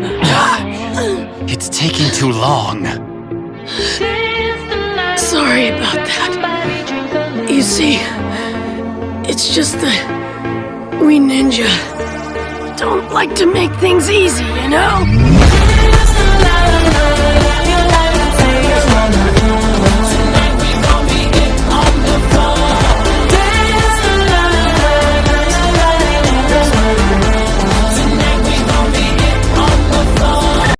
It's taking too long. Sorry about that. You see, it's just that we ninja don't like to make things easy, you know?